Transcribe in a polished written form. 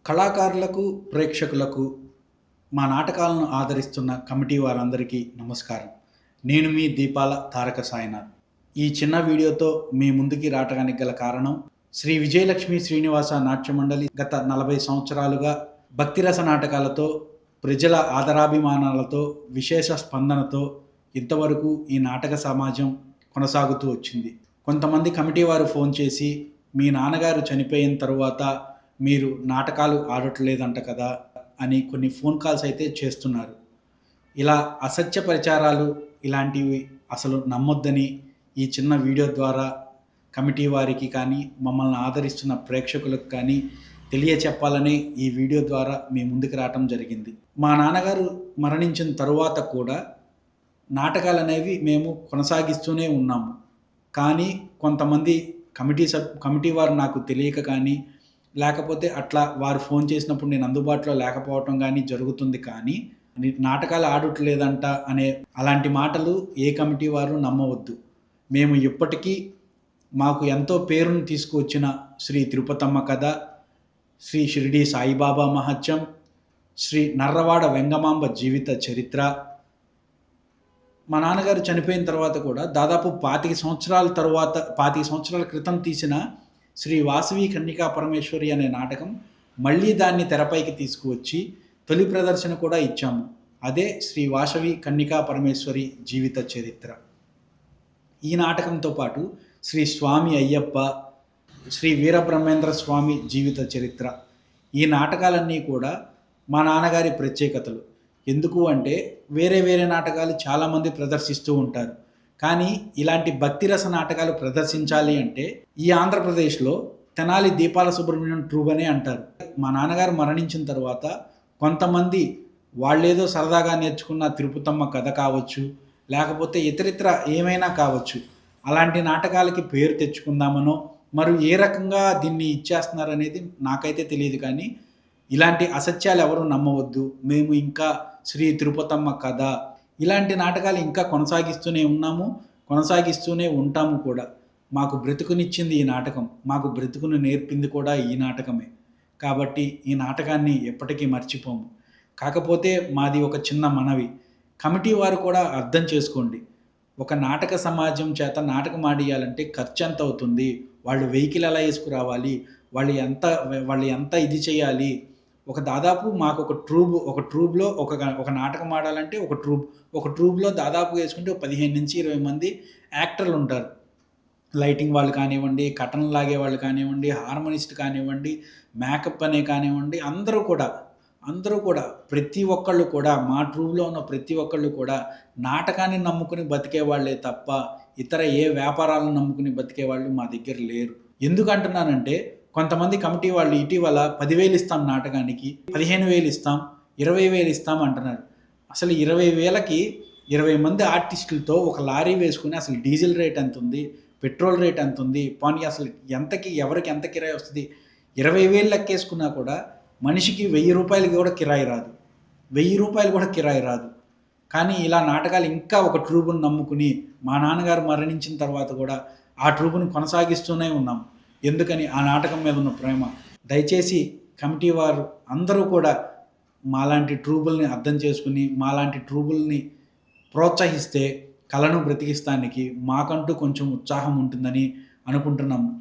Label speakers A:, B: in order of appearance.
A: కళాకారులకు, ప్రేక్షకులకు మా నాటకాలను ఆదరిస్తున్న కమిటీ వారందరికీ నమస్కారం. నేను మీ దీపాల తారక సాయినాథ్. ఈ చిన్న వీడియోతో మీ ముందుకి రావటానికి గల కారణం శ్రీ విజయలక్ష్మి శ్రీనివాస నాట్య మండలి గత 40 సంవత్సరాలుగా భక్తిరస నాటకాలతో, ప్రజల ఆదరాభిమానాలతో, విశేష స్పందనతో ఇంతవరకు ఈ నాటక సమాజం కొనసాగుతూ వచ్చింది. కొంతమంది కమిటీ వారు ఫోన్ చేసి, మీ నాన్నగారు చనిపోయిన తరువాత మీరు నాటకాలు ఆడట్లేదంట కదా అని కొన్ని ఫోన్ కాల్స్ అయితే చేస్తున్నారు. ఇలా అసత్య ప్రచారాలు ఇలాంటివి అసలు నమ్మొద్దని ఈ చిన్న వీడియో ద్వారా కమిటీ వారికి కానీ, మమ్మల్ని ఆదరిస్తున్న ప్రేక్షకులకు కానీ తెలియచెప్పాలని ఈ వీడియో ద్వారా మీ ముందుకు రావటం జరిగింది. మా నాన్నగారు మరణించిన తరువాత కూడా నాటకాలనేవి మేము కొనసాగిస్తూనే ఉన్నాము. కానీ కొంతమంది కమిటీ వారు నాకు తెలియక కానీ, లేకపోతే అట్లా వారు ఫోన్ చేసినప్పుడు నేను అందుబాటులో లేకపోవటం కానీ జరుగుతుంది. కానీ నాటకాలు ఆడట్లేదంట అనే అలాంటి మాటలు ఏ కమిటీ వారు నమ్మవద్దు. మేము ఇప్పటికీ మాకు ఎంతో పేరును తీసుకువచ్చిన శ్రీ తిరుపతమ్మ కథ, శ్రీ షిరిడి సాయిబాబా మహత్యం, శ్రీ నర్రవాడ వెంగమాంబ జీవిత చరిత్ర, మా నాన్నగారు చనిపోయిన తర్వాత కూడా దాదాపు 25 సంవత్సరాల క్రితం తీసిన శ్రీ వాసవి కన్నికా పరమేశ్వరి అనే నాటకం మళ్ళీ దాన్ని తెరపైకి తీసుకువచ్చి తొలి ప్రదర్శన కూడా ఇచ్చాము. అదే శ్రీ వాసవి కన్నికా పరమేశ్వరి జీవిత చరిత్ర. ఈ నాటకంతో పాటు శ్రీ స్వామి అయ్యప్ప, శ్రీ వీరబ్రహ్మేంద్ర స్వామి జీవిత చరిత్ర, ఈ నాటకాలన్నీ కూడా మా నాన్నగారి ప్రత్యేకతలు. ఎందుకు అంటే వేరే నాటకాలు చాలామంది ప్రదర్శిస్తూ ఉంటారు. కానీ ఇలాంటి భక్తిరస నాటకాలు ప్రదర్శించాలి అంటే ఈ ఆంధ్రప్రదేశ్లో తెనాలి దీపాల సుబ్రహ్మణ్యం ట్రూబ్ అనే అంటారు. మా నాన్నగారు మరణించిన తర్వాత కొంతమంది వాళ్ళేదో సరదాగా నేర్చుకున్న తిరుపతమ్మ కథ కావచ్చు, లేకపోతే ఇతరితర ఏమైనా కావచ్చు, అలాంటి నాటకాలకి పేరు తెచ్చుకుందామనో మరి ఏ రకంగా దీన్ని ఇచ్చేస్తున్నారనేది నాకైతే తెలియదు. కానీ ఇలాంటి అసత్యాలు ఎవరు నమ్మవద్దు. మేము ఇంకా శ్రీ తిరుపతమ్మ కథ ఇలాంటి నాటకాలు ఇంకా కొనసాగిస్తూనే ఉన్నాము, కొనసాగిస్తూనే ఉంటాము కూడా. మాకు బ్రతుకునిచ్చింది ఈ నాటకం, మాకు బ్రతుకును నేర్పింది కూడా ఈ నాటకమే. కాబట్టి ఈ నాటకాన్ని ఎప్పటికీ మర్చిపోము. కాకపోతే మాది ఒక చిన్న మనవి, కమిటీ వారు కూడా అర్థం చేసుకోండి. ఒక నాటక సమాజం చేత నాటకం ఆడియాలంటే ఖర్చు ఎంత అవుతుంది, వాళ్ళు వెహికల్ ఎలా వేసుకురావాలి, వాళ్ళు ఎంత ఇది చేయాలి. దాదాపు మాకు ఒక ట్రూబ్లో ఒక నాటకం ఆడాలంటే ఒక ట్రూబ్లో దాదాపు వేసుకుంటే 15 నుంచి 20 మంది యాక్టర్లు ఉంటారు. లైటింగ్ వాళ్ళు కానివ్వండి, కటన్ లాగే వాళ్ళు కానివ్వండి, హార్మోనిస్ట్ కానివ్వండి, మేకప్ అనే కానివ్వండి, అందరూ కూడా ప్రతి ఒక్కళ్ళు కూడా మా ట్రూబ్లో ఉన్న ప్రతి ఒక్కళ్ళు కూడా నాటకాన్ని నమ్ముకుని బతికే వాళ్ళే తప్ప ఇతర ఏ వ్యాపారాలను నమ్ముకుని బతికే వాళ్ళు మా దగ్గర లేరు. ఎందుకంటున్నానంటే కొంతమంది కమిటీ వాళ్ళు ఇటీవల 10,000 ఇస్తాం నాటకానికి, 15,000 ఇస్తాం, 20,000 ఇస్తాం అంటున్నారు. అసలు 20,000కి 20 మంది ఆర్టిస్టులతో ఒక లారీ వేసుకుని అసలు డీజిల్ రేట్ ఎంత ఉంది, పెట్రోల్ రేట్ ఎంత ఉంది, పోనీ అసలు ఎవరికి ఎంత కిరాయి వస్తుంది. 20,000 లెక్కేసుకున్నా కూడా మనిషికి 1,000 రూపాయలకి కూడా కిరాయి రాదు, 1,000 రూపాయలు కూడా కిరాయి రాదు. కానీ ఇలా నాటకాలు ఇంకా ఒక ట్రూబును నమ్ముకుని మా నాన్నగారు మరణించిన తర్వాత కూడా ఆ ట్రూబును కొనసాగిస్తూనే ఉన్నాం. ఎందుకని? ఆ నాటకం మీద ఉన్న ప్రేమ. దయచేసి కమిటీ వారు అందరూ కూడా మాలాంటి ట్రూబుల్ని అర్థం చేసుకుని, మాలాంటి ట్రూబుల్ని ప్రోత్సహిస్తే కళను బ్రతికిస్తానికి మాకంటూ కొంచెం ఉత్సాహం ఉంటుందని అనుకుంటున్నాము.